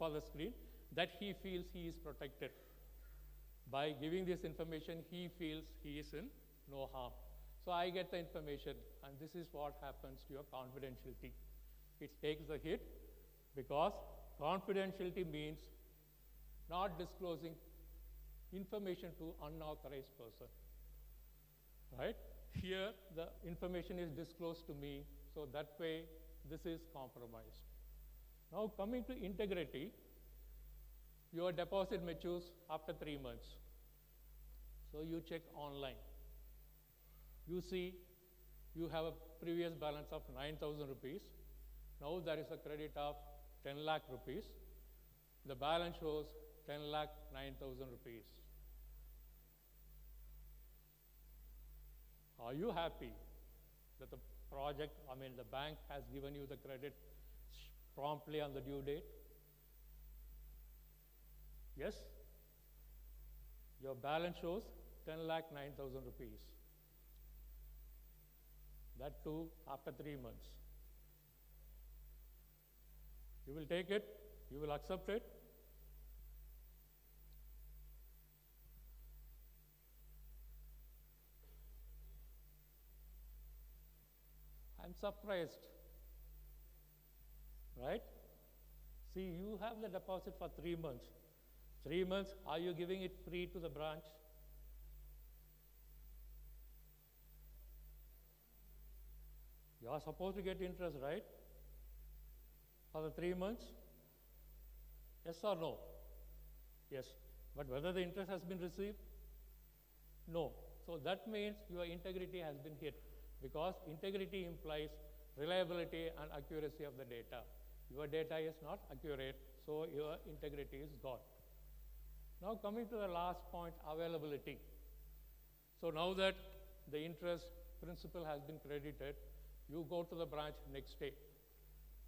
for the screen, that he feels he is protected. By giving this information, he feels he is in no harm. So I get the information, and this is what happens to your confidentiality. It takes a hit because confidentiality means not disclosing information to unauthorized person. Right? Here, the information is disclosed to me, so that way this is compromised. Now, coming to integrity, your deposit matures after 3 months. So you check online. You see you have a previous balance of 9,000 rupees. Now there is a credit of 10 lakh rupees. The balance shows 10 lakh 9,000 rupees. Are you happy that the project, the bank has given you the credit promptly on the due date? Yes? Your balance shows 10 lakh 9,000 rupees. That too after 3 months. You will take it, you will accept it. I'm surprised, right? See, you have the deposit for 3 months. 3 months, are you giving it free to the branch? You are supposed to get interest, right? For the 3 months? Yes or no? Yes. But whether the interest has been received? No. So that means your integrity has been hit, because integrity implies reliability and accuracy of the data. Your data is not accurate, so your integrity is gone. Now coming to the last point, availability. So now that the interest principal has been credited, you go to the branch next day.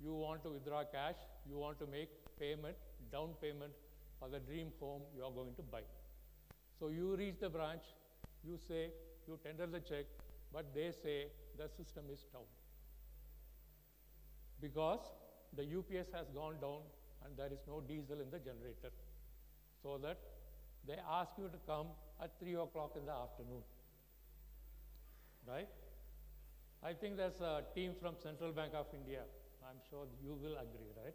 You want to withdraw cash, you want to make payment, down payment for the dream home you are going to buy. So you reach the branch, you say, you tender the check, but they say the system is down. Because the UPS has gone down and there is no diesel in the generator. So that they ask you to come at 3 o'clock in the afternoon. Right? I think there's a team from Central Bank of India. I'm sure you will agree, right?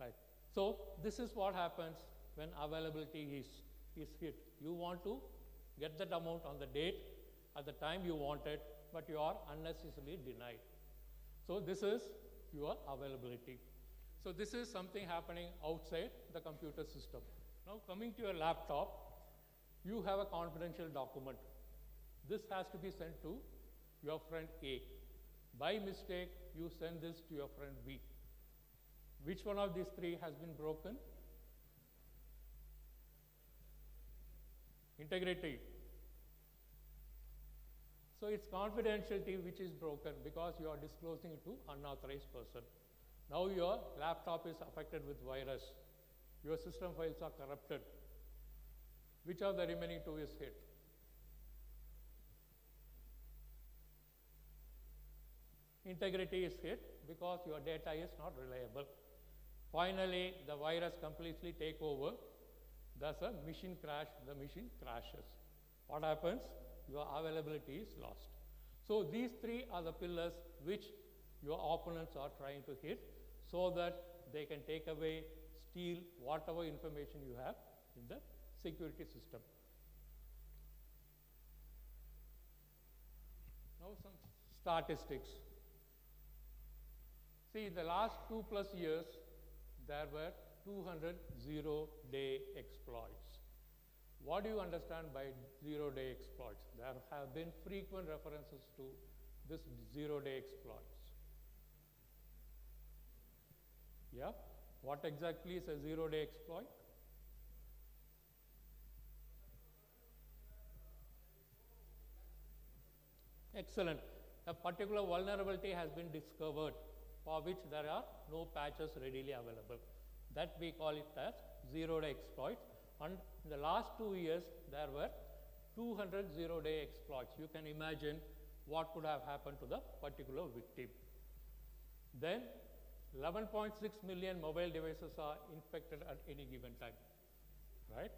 Right. So this is what happens when availability is hit. You want to get that amount on the date, at the time you want it, but you are unnecessarily denied. So this is your availability. So this is something happening outside the computer system. Now coming to your laptop, you have a confidential document. This has to be sent to your friend A. By mistake, you send this to your friend B. Which one of these three has been broken? Integrity. So it's confidentiality which is broken because you are disclosing it to unauthorized person. Now your laptop is affected with virus. Your system files are corrupted. Which of the remaining two is hit? Integrity is hit because your data is not reliable. Finally, the virus completely take over. Thus a machine crash, the machine crashes. What happens? Your availability is lost. So these three are the pillars which your opponents are trying to hit so that they can take away, steal whatever information you have in the security system. Now some statistics. See, in the last 2+ years, there were 200 zero-day exploits. What do you understand by zero-day exploits? There have been frequent references to this zero-day exploits. Yeah? What exactly is a zero-day exploit? Excellent. A particular vulnerability has been discovered for which there are no patches readily available. That we call it as zero-day exploit. And in the last 2 years, there were 200 zero-day exploits. You can imagine what could have happened to the particular victim. Then 11.6 million mobile devices are infected at any given time, right?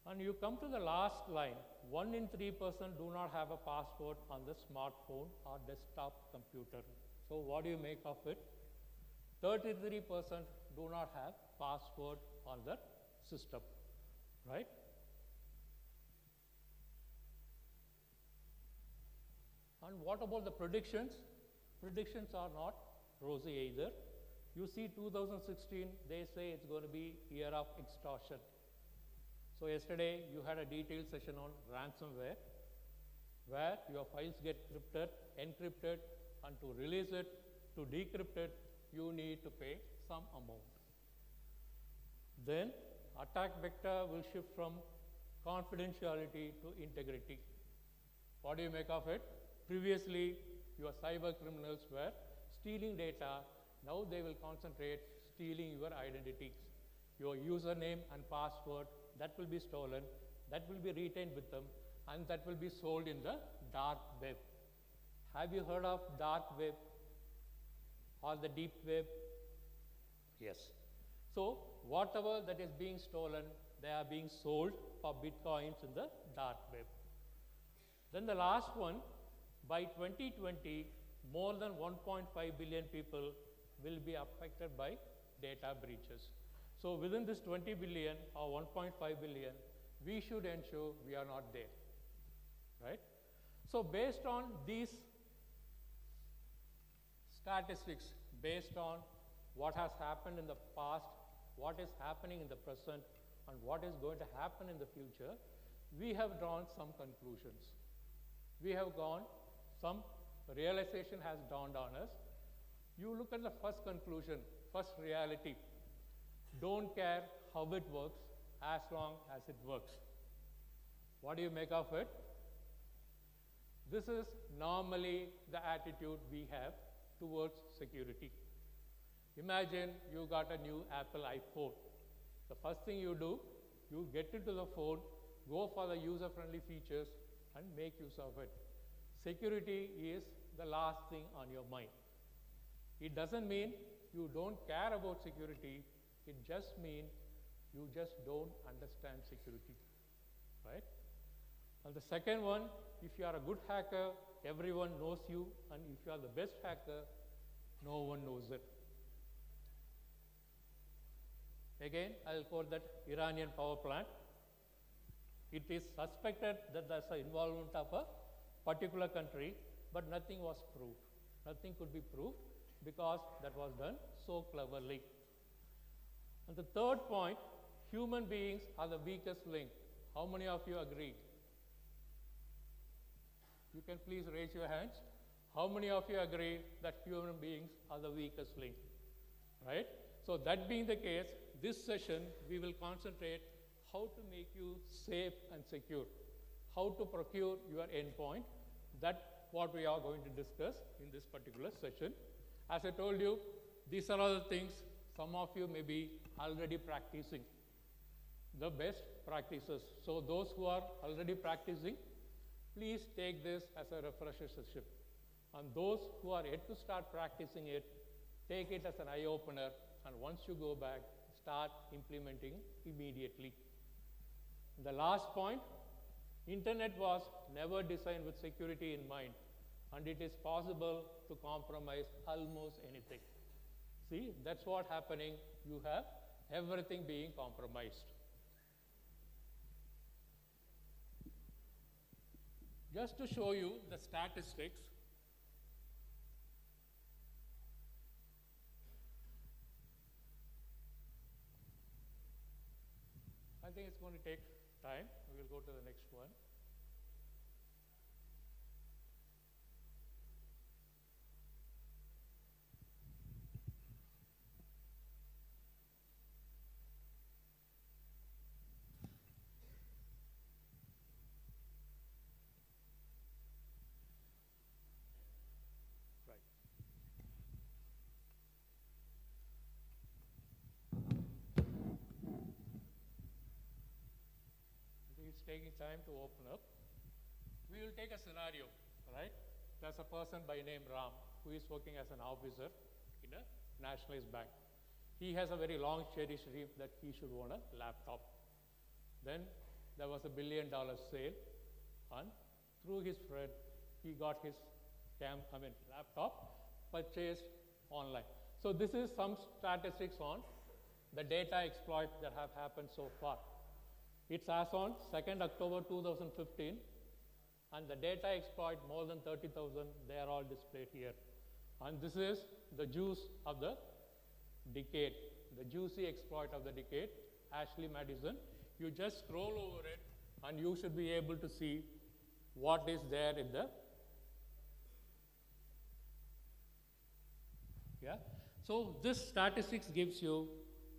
And you come to the last line, 1 in 3 person do not have a password on the smartphone or desktop computer. So what do you make of it? 33% do not have password on the system, right? And what about the predictions? Predictions are not rosy either. You see 2016, they say it's going to be year of extortion. So yesterday you had a detailed session on ransomware, where your files get encrypted, and to release it, to decrypt it, you need to pay some amount. Then attack vector will shift from confidentiality to integrity. What do you make of it? Previously, your cyber criminals were stealing data. Now they will concentrate stealing your identities. Your username and password, that will be stolen, that will be retained with them, and that will be sold in the dark web. Have you heard of dark web or the deep web? Yes. So whatever that is being stolen, they are being sold for bitcoins in the dark web. Then the last one, by 2020, more than 1.5 billion people will be affected by data breaches. So within this 20 billion or 1.5 billion, we should ensure we are not there, right? So based on these statistics, based on what has happened in the past, what is happening in the present, and what is going to happen in the future, we have drawn some conclusions. We have gone, some realization has dawned on us. You look at the first conclusion, first reality. Don't care how it works as long as it works. What do you make of it? This is normally the attitude we have towards security. Imagine you got a new Apple iPhone. The first thing you do, you get into the phone, go for the user-friendly features, and make use of it. Security is the last thing on your mind. It doesn't mean you don't care about security. It just means you just don't understand security, right? And the second one, if you are a good hacker, everyone knows you, and if you are the best hacker, no one knows it. Again, I will quote that Iranian power plant. It is suspected that there's an involvement of a particular country, but nothing was proved. Nothing could be proved because that was done so cleverly. And the third point, human beings are the weakest link. How many of you agree? You can please raise your hands. How many of you agree that human beings are the weakest link, right? So that being the case, this session we will concentrate how to make you safe and secure, how to procure your endpoint. That's what we are going to discuss in this particular session. As I told you, these are all the things some of you may be already practicing, the best practices. So those who are already practicing, please take this as a refresher session. And those who are yet to start practicing it, take it as an eye-opener, and once you go back, start implementing immediately. The last point, internet was never designed with security in mind, and it is possible to compromise almost anything. See, that's what's happening. You have everything being compromised. Just to show you the statistics, I think it's going to take time. We will go to the next one. It's taking time to open up. We will take a scenario, right? There's a person by name Ram. who is working as an officer in a nationalized bank. He has a very long cherished dream that he should own a laptop. Then there was $1 billion sale, and through his friend, he got his laptop purchased online. So this is some statistics on the data exploit that have happened so far. It's as on 2nd October 2015, and the data exploit more than 30,000, they are all displayed here. And this is the juice of the decade, the juicy exploit of the decade, Ashley Madison. You just scroll over it, and you should be able to see what is there in the, yeah. So this statistics gives you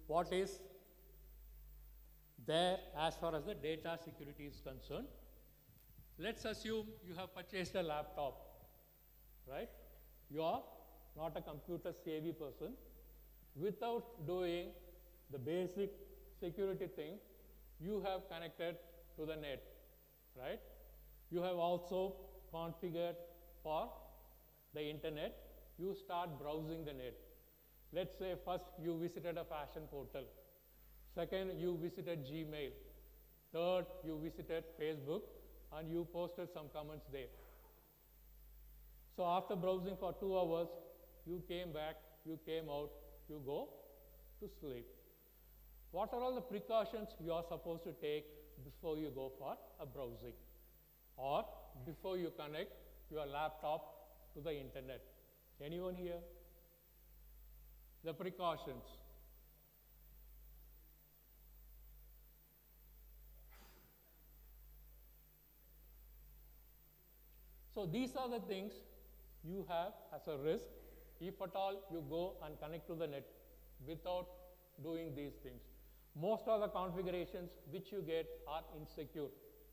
what is there as far as the data security is concerned. Let's assume you have purchased a laptop, right? You are not a computer savvy person. Without doing the basic security thing, you have connected to the net, right? You have also configured for the internet. You start browsing the net. Let's say first you visited a fashion portal. Second, you visited Gmail. Third, you visited Facebook, and you posted some comments there. So after browsing for 2 hours, you came back, you came out, you go to sleep. What are all the precautions you are supposed to take before you go for a browsing, or before you connect your laptop to the internet? Anyone here? The precautions. So these are the things you have as a risk if at all you go and connect to the net without doing these things. Most of the configurations which you get are insecure.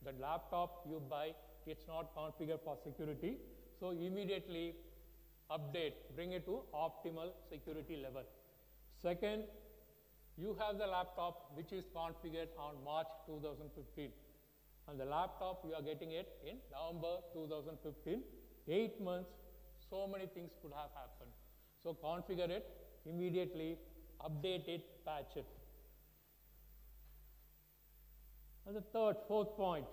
The laptop you buy, it's not configured for security, so immediately update, bring it to optimal security level. Second, you have the laptop which is configured on March 2015. And the laptop, you are getting it in November 2015. 8 months, so many things could have happened. So configure it immediately, update it, patch it. And the fourth point,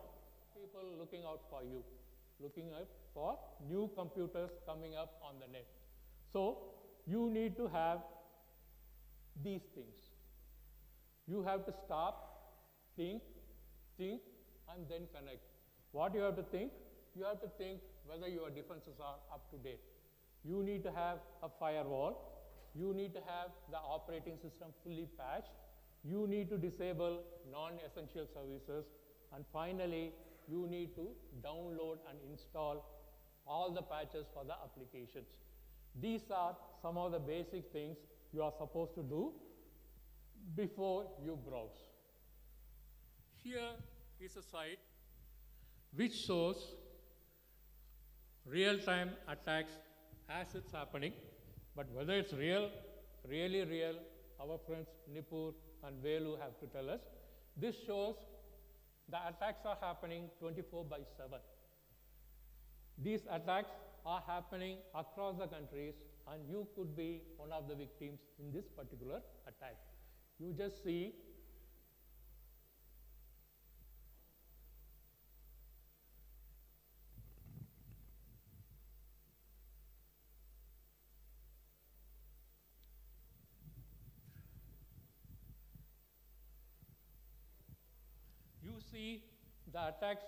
people looking out for you, looking out for new computers coming up on the net. So you need to have these things. You have to stop, think, and then connect. What you have to think? You have to think whether your defenses are up to date. You need to have a firewall. You need to have the operating system fully patched. You need to disable non-essential services. And finally, you need to download and install all the patches for the applications. These are some of the basic things you are supposed to do before you browse. Here is a site which shows real-time attacks as it's happening, but whether it's real, really real, our friends Nipur and Velu have to tell us. This shows the attacks are happening 24/7. These attacks are happening across the countries, and you could be one of the victims in this particular attack. You just see the attacks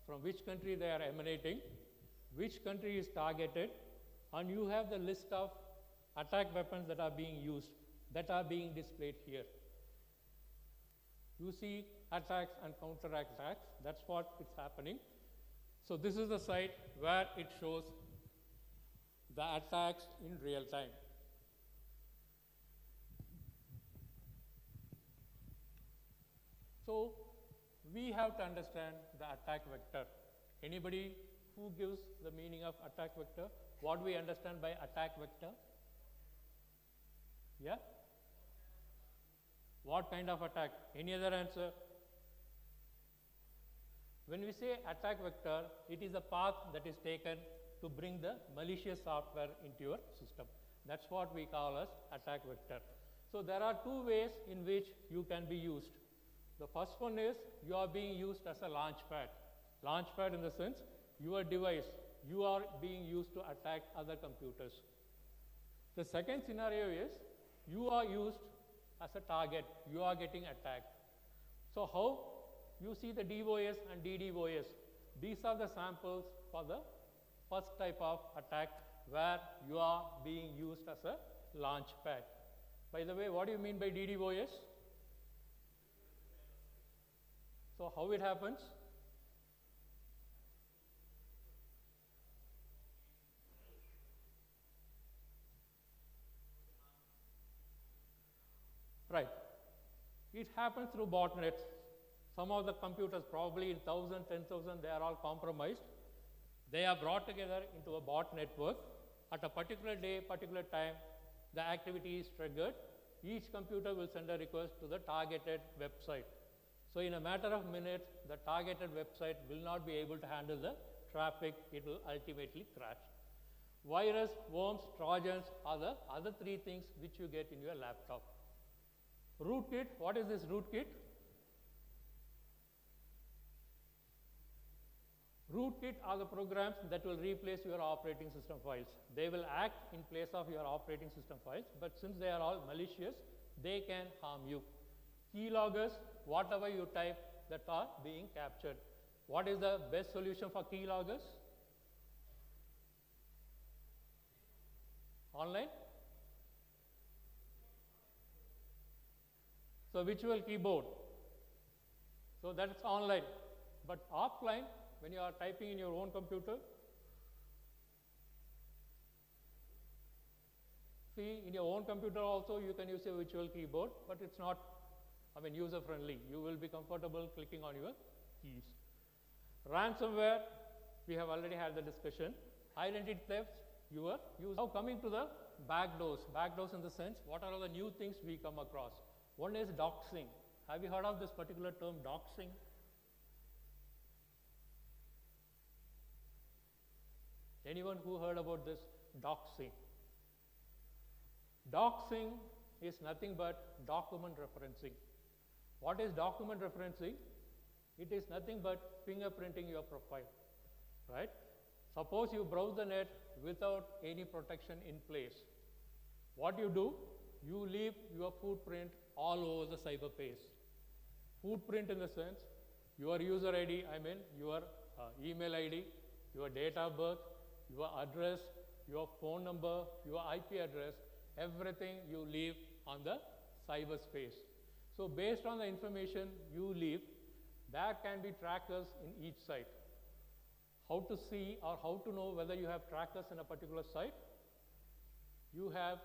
from which country they are emanating, which country is targeted, and you have the list of attack weapons that are being used, that are being displayed here. You see attacks and counter-attacks, that's what is happening. So this is the site where it shows the attacks in real time. So we have to understand the attack vector. Anybody who gives the meaning of attack vector? What do we understand by attack vector? Yeah? What kind of attack? Any other answer? When we say attack vector, it is a path that is taken to bring the malicious software into your system. That's what we call as attack vector. So there are two ways in which you can be used. The first one is you are being used as a launch pad. Launch pad in the sense your device, you are being used to attack other computers. The second scenario is you are used as a target, you are getting attacked. So how? You see the DOS and DDoS. These are the samples for the first type of attack where you are being used as a launch pad. By the way, what do you mean by DDoS? So how it happens? Right. It happens through botnets. Some of the computers, probably in 1,000, 10,000, they are all compromised. They are brought together into a bot network. At a particular day, particular time, the activity is triggered. Each computer will send a request to the targeted website. So in a matter of minutes, the targeted website will not be able to handle the traffic. It will ultimately crash. Virus, worms, trojans are the other three things which you get in your laptop. Rootkit, what is this rootkit? Rootkit are the programs that will replace your operating system files. They will act in place of your operating system files, but since they are all malicious, they can harm you. Keyloggers, whatever you type, that are being captured. What is the best solution for keyloggers? Online? So virtual keyboard. So that's online. But offline, when you are typing in your own computer, see, in your own computer also you can use a virtual keyboard, but it's not, user friendly. You will be comfortable clicking on your keys. Ransomware, we have already had the discussion. Identity theft, your use. Now coming to the backdoors. Backdoors in the sense, what are all the new things we come across? One is doxing. Have you heard of this particular term, doxing? Anyone who heard about this doxing? Doxing is nothing but document referencing. What is document referencing? It is nothing but fingerprinting your profile, right? Suppose you browse the net without any protection in place. What you do? You leave your footprint all over the cyberspace. Footprint in the sense, your user ID, your email ID, your date of birth, your address, your phone number, your IP address, everything you leave on the cyberspace. So based on the information you leave, there can be trackers in each site. How to see or how to know whether you have trackers in a particular site? You have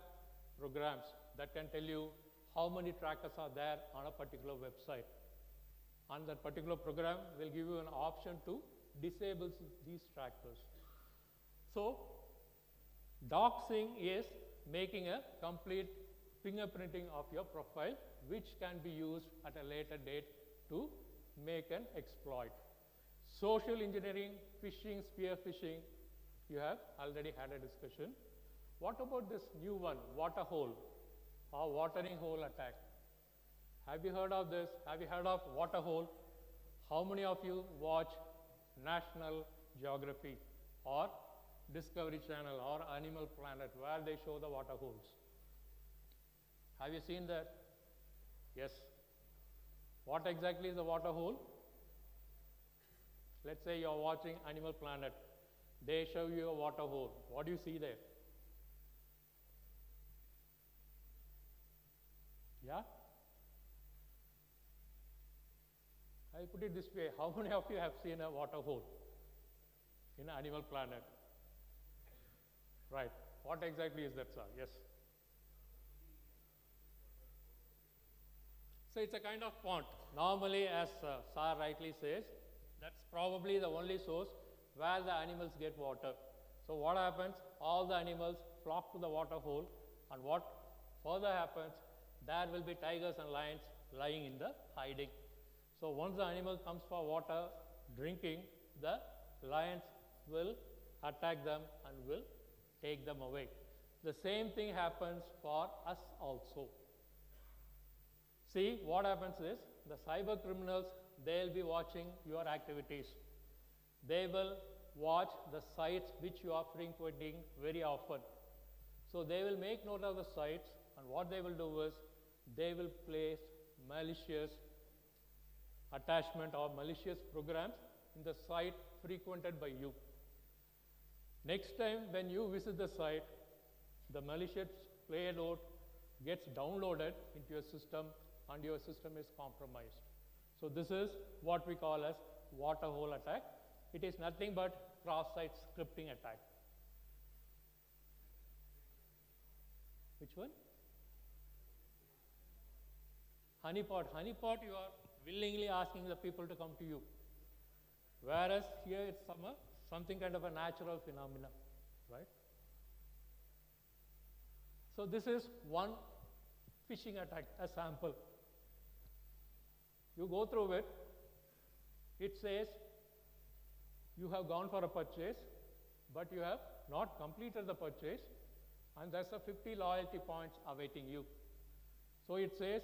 programs that can tell you how many trackers are there on a particular website. And that particular program will give you an option to disable these trackers. So doxing is making a complete fingerprinting of your profile, which can be used at a later date to make an exploit. Social engineering, phishing, spear phishing, you have already had a discussion. What about this new one, water hole or watering hole attack? Have you heard of this? Have you heard of water hole? How many of you watch National Geography or Discovery Channel or Animal Planet where they show the water holes? Have you seen that? Yes. What exactly is a water hole? Let's say you're watching Animal Planet. They show you a water hole. What do you see there? Yeah? I put it this way. How many of you have seen a water hole in Animal Planet? Right. What exactly is that, sir? Yes. So it's a kind of pond. Normally, as Sir rightly says, that's probably the only source where the animals get water. So what happens? All the animals flock to the water hole, and what further happens? There will be tigers and lions lying in the hiding. So once the animal comes for water, drinking, the lions will attack them and will take them away. The same thing happens for us also. See, what happens is the cyber criminals, they'll be watching your activities. They will watch the sites which you are frequenting very often. So they will make note of the sites, and what they will do is they will place malicious attachment or malicious programs in the site frequented by you. Next time when you visit the site, the malicious payload gets downloaded into your system and your system is compromised. So this is what we call as waterhole attack. It is nothing but cross-site scripting attack. Which one? Honeypot. Honeypot, you are willingly asking the people to come to you. Whereas here it's something kind of a natural phenomena, right? So this is one phishing attack, a sample. You go through it, it says you have gone for a purchase, but you have not completed the purchase, and there's a 50 loyalty points awaiting you. So it says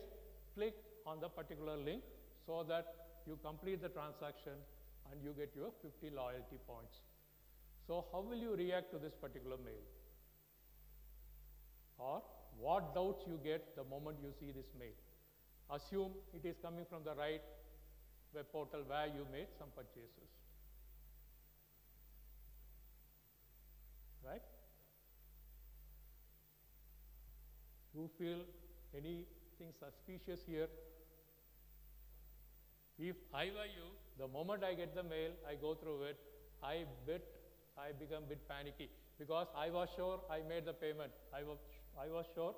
click on the particular link so that you complete the transaction and you get your 50 loyalty points. So how will you react to this particular mail? Or what doubts you get the moment you see this mail? Assume it is coming from the right web portal where you made some purchases. Right? You feel anything suspicious here? If I were you, the moment I get the mail, I go through it, I become a bit panicky because I was sure I made the payment. I was sure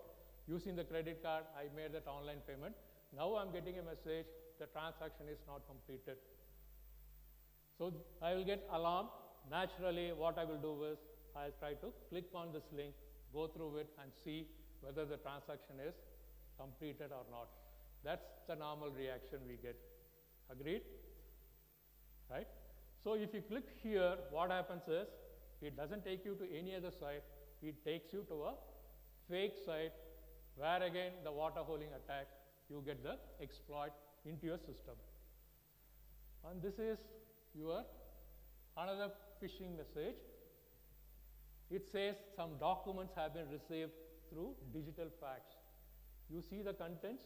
using the credit card, I made that online payment. Now I'm getting a message, the transaction is not completed. So I will get alarmed. Naturally, what I will do is, I'll try to click on this link, go through it and see whether the transaction is completed or not. That's the normal reaction we get. Agreed? Right? So if you click here, what happens is, it doesn't take you to any other site, it takes you to a fake site where again the waterholing attack, you get the exploit into your system. And this is your another phishing message. It says some documents have been received through digital fax. You see the contents?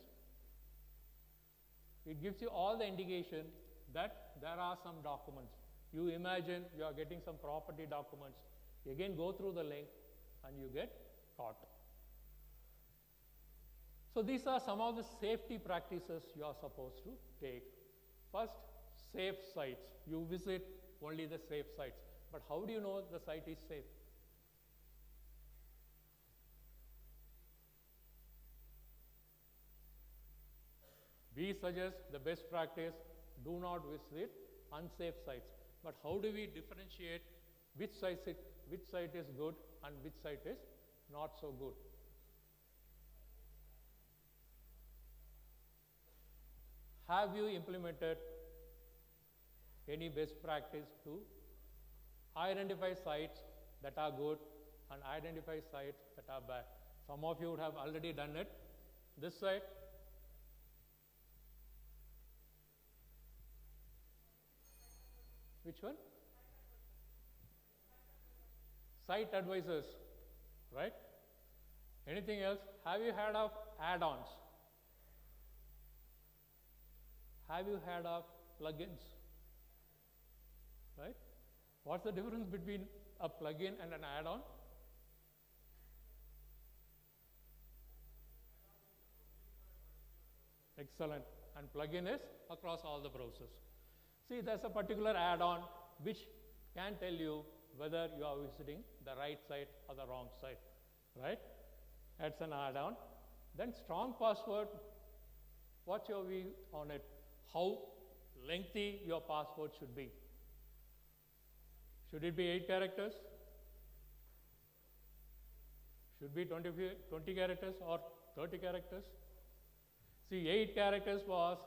It gives you all the indication that there are some documents. You imagine you are getting some property documents. You again go through the link and you get caught. So these are some of the safety practices you are supposed to take. First, safe sites. You visit only the safe sites. But how do you know the site is safe? We suggest the best practice, do not visit unsafe sites. But how do we differentiate which site is good and which site is not so good? Have you implemented any best practice to identify sites that are good and identify sites that are bad? Some of you would have already done it. This site, which one? Site advisors, right? Anything else? Have you heard of add-ons? Have you heard of plugins? Right? What's the difference between a plugin and an add-on? Excellent. And plugin is across all the browsers. See, there's a particular add-on which can tell you whether you are visiting the right site or the wrong site, right? That's an add-on. Then strong password, what's your view on it? How lengthy your password should be? Should it be 8 characters? Should be 20 characters or 30 characters? See, 8 characters was